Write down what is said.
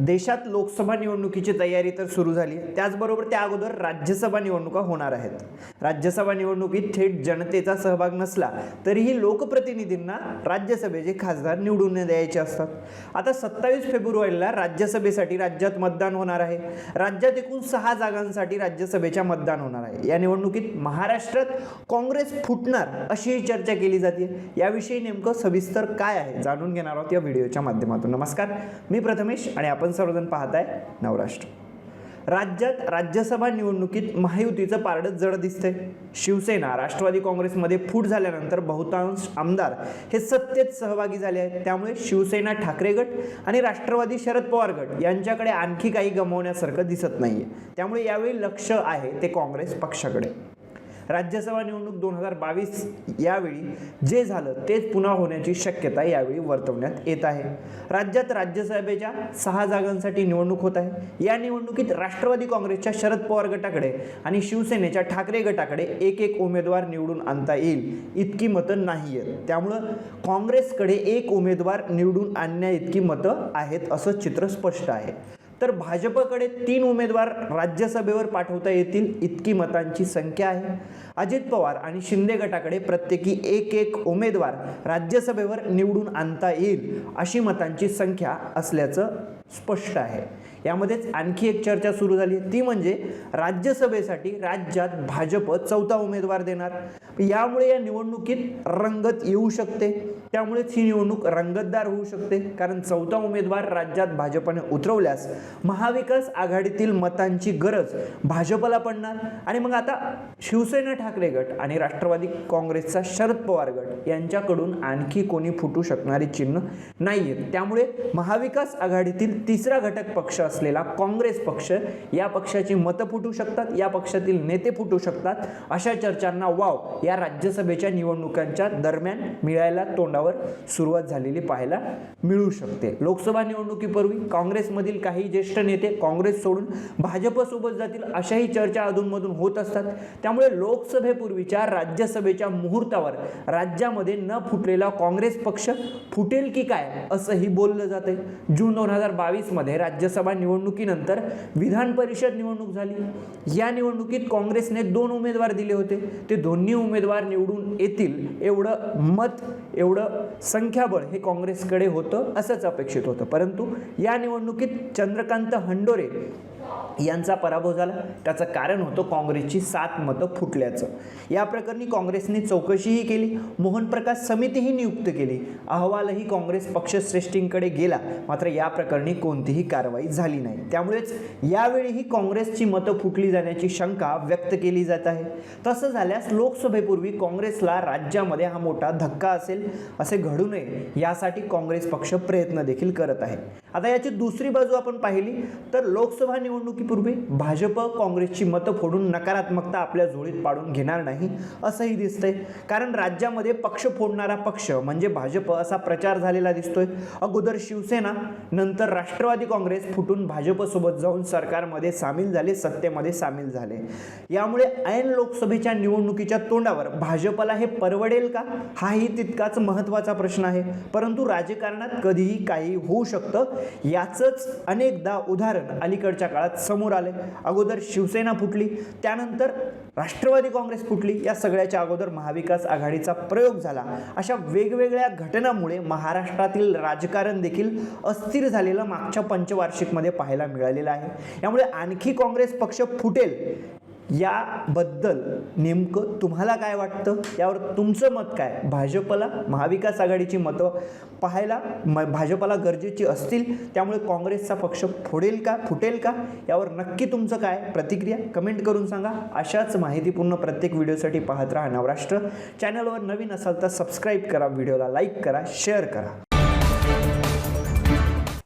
देशात लोकसभा निवडणुकीची तयारी तर सुरू झाली आहे, त्याचबरोबर त्या अगोदर राज्यसभा निवडणुका होणार आहेत। राज्यसभा निवडणुकीत थेट जनतेचा सहभाग नसला तरीही लोकप्रतिनिधींना राज्यसभेचे खासदार निवडून द्यायचे असतात। आता 27 फेब्रुवारीला राज्यसभेसाठी राज्यात मतदान होणार आहे। राज्यात एकूण 6 जागांसाठी राज्यसभेच्या मतदान होणार आहे। या निवडणुकीत महाराष्ट्रात काँग्रेस फुटणार अशी चर्चा केली जाते। याविषयी नेमकं सविस्तर काय आहे जाणून घेणार आहोत या व्हिडिओच्या माध्यमातून। नमस्कार, मी प्रथमेश आणि आपण सर्वजण पाहताय नवराष्ट्र। राज्यात राज्यसभा निवडणुकीत महायुतीचं पारडं जड दिसतंय। शिवसेना राष्ट्रवादी काँग्रेसमध्ये फूट झाल्यानंतर बहुतांश आमदार हे सत्तेत सहभागी झाले आहेत। त्यामुळे शिवसेना ठाकरे गट आणि राष्ट्रवादी शरद पवार गट यांच्याकडे आणखी काही गमावण्यासारखं दिसत नाहीये। त्यामुळे यावेळी लक्ष आहे ते काँग्रेस पक्षाकडे। राज्यसभा निवडणूक 2022 यावेळी जे झालं तेच पुन्हा होण्याची शक्यता यावेळी वर्तवण्यात येत आहे। राज्यात राज्यसभेच्या 6 जागांसाठी निवडणूक होत आहे। या निवडणुकीत राष्ट्रवादी काँग्रेसच्या शरद पवार गटाकडे आणि शिवसेनेच्या ठाकरे गटाकडे एक उमेदवार निवडून आणता येईल इतकी मतं नाही आहेत। त्यामुळं काँग्रेसकडे एक उमेदवार निवडून आणण्या इतकी मतं आहेत असं चित्र स्पष्ट आहे। तर भाजपकडे 3 उमेदवार राज्यसभेवर पाठवता येतील इतकी मतांची संख्या आहे। अजित पवार आणि शिंदे गटाकडे प्रत्येकी एक उमेदवार राज्यसभेवर निवडून आणता येईल अशी मतांची संख्या असल्याचं स्पष्ट आहे। यामध्येच आणखी एक चर्चा सुरू झाली ती म्हणजे राज्यसभेसाठी राज्यात भाजप 4था उमेदवार देणार। यामुळे या निवडणुकीत रंगत येऊ शकते। त्यामुळेच ही निवडणूक रंगतदार होऊ शकते, कारण 4था उमेदवार राज्यात भाजपने उतरवल्यास महाविकास आघाडीतील मतांची गरज भाजपला पडणार आणि मग आता शिवसेना ठाकरे गट आणि राष्ट्रवादी काँग्रेसचा शरद पवार गट यांच्याकडून आणखी कोणी फुटू शकणारी चिन्ह नाहीये। त्यामुळे महाविकास आघाडीतील तिसरा घटक पक्ष असलेला काँग्रेस पक्ष, या पक्षाची मतं फुटू शकतात, या पक्षातील नेते फुटू शकतात। अशा चर्चांना वाव या राज्यसभेच्या निवडणुकांच्या दरम्यान मिळायला तोंडावर सुरुवात झालेली पाहायला मिळू शकते। लोकसभा निवडणुकीपूर्वी काँग्रेसमधील काही ज्येष्ठ नेते काँग्रेस सोडून भाजपसोबत जातील अशाही चर्चा अधूनमधून होत असतात। त्यामुळे लोकसभेपूर्वीच्या राज्यसभेच्या मुहूर्तावर राज्यामध्ये न फुटलेला काँग्रेस पक्ष फुटेल की काय असंही बोललं जाते। जून 2022 मध्ये राज्यसभा निवडणुकीनंतर विधान परिषद निवडणूक झाली। या निवडणुकीत काँग्रेसने 2 उमेदवार दिले होते। ते दोन्ही उमेदवार निवडून येतील एवढं मत, एवढं संख्याबळ हे काँग्रेसकडे होतं असंच अपेक्षित होतं। परंतु या निवडणुकीत चंद्रकांत हंडोरे यांचा पराभव झाला। त्याचं कारण होतं काँग्रेसची 7 मतं फुटल्याचं। या प्रकरणी काँग्रेसने चौकशीही केली, मोहन प्रकाश समितीही नियुक्त केली, अहवालही काँग्रेस पक्षश्रेष्ठींकडे गेला, मात्र या प्रकरणी कोणतीही कारवाई झाली नाही। त्यामुळेच यावेळीही काँग्रेसची मतं फुटली जाण्याची शंका व्यक्त केली जात आहे। तसं झाल्यास लोकसभेपूर्वी काँग्रेसला राज्यामध्ये हा मोठा धक्का असेल असे घडू नये यासाठी काँग्रेस पक्ष प्रयत्न देखील करत आहे। आता याची दुसरी बाजू आपण पाहिली तर लोकसभा निवडणुकीपूर्वी भाजप काँग्रेसची मतं फोडून नकारात्मकता आपल्या झोळीत पाडून घेणार नाही असंही दिसतंय, कारण राज्यामध्ये पक्ष फोडणारा पक्ष म्हणजे भाजप असा प्रचार झालेला दिसतोय। अगोदर शिवसेना, नंतर राष्ट्रवादी काँग्रेस फुटून भाजपसोबत जाऊन सरकारमध्ये सामील झाले, सत्तेमध्ये सामील झाले। यामुळे ऐन लोकसभेच्या निवडणुकीच्या तोंडावर भाजपला हे परवडेल का हाही तितकाच महत्त्वाचा प्रश्न आहे। परंतु राजकारणात कधीही काही होऊ शकतं याचंच अनेकदा उदाहरण अलीकडच्या काळात समोर आले। अगोदर शिवसेना फुटली, त्यानंतर राष्ट्रवादी काँग्रेस फुटली, या सगळ्याच्या अगोदर महाविकास आघाडीचा प्रयोग झाला। अशा वेगवेगळ्या घटनांमुळे महाराष्ट्रातील राजकारण देखील अस्थिर झालेलं मागच्या पंचवार्षिकमध्ये पाहायला मिळालेलं आहे। यामुळे आणखी काँग्रेस पक्ष फुटेल याबद्दल नेमकं तुम्हाला काय वाटतं, यावर तुमचं मत काय? भाजपला महाविकास आघाडीची मतं पाहायला भाजपला गरजेची असतील, त्यामुळे काँग्रेसचा पक्ष फुटेल का यावर नक्की तुमचं काय प्रतिक्रिया कमेंट करून सांगा। अशाच माहितीपूर्ण प्रत्येक व्हिडिओसाठी पाहत राहा नवराष्ट्र। चॅनलवर नवीन असाल तर सबस्क्राईब करा, व्हिडिओला लाईक करा, शेअर करा।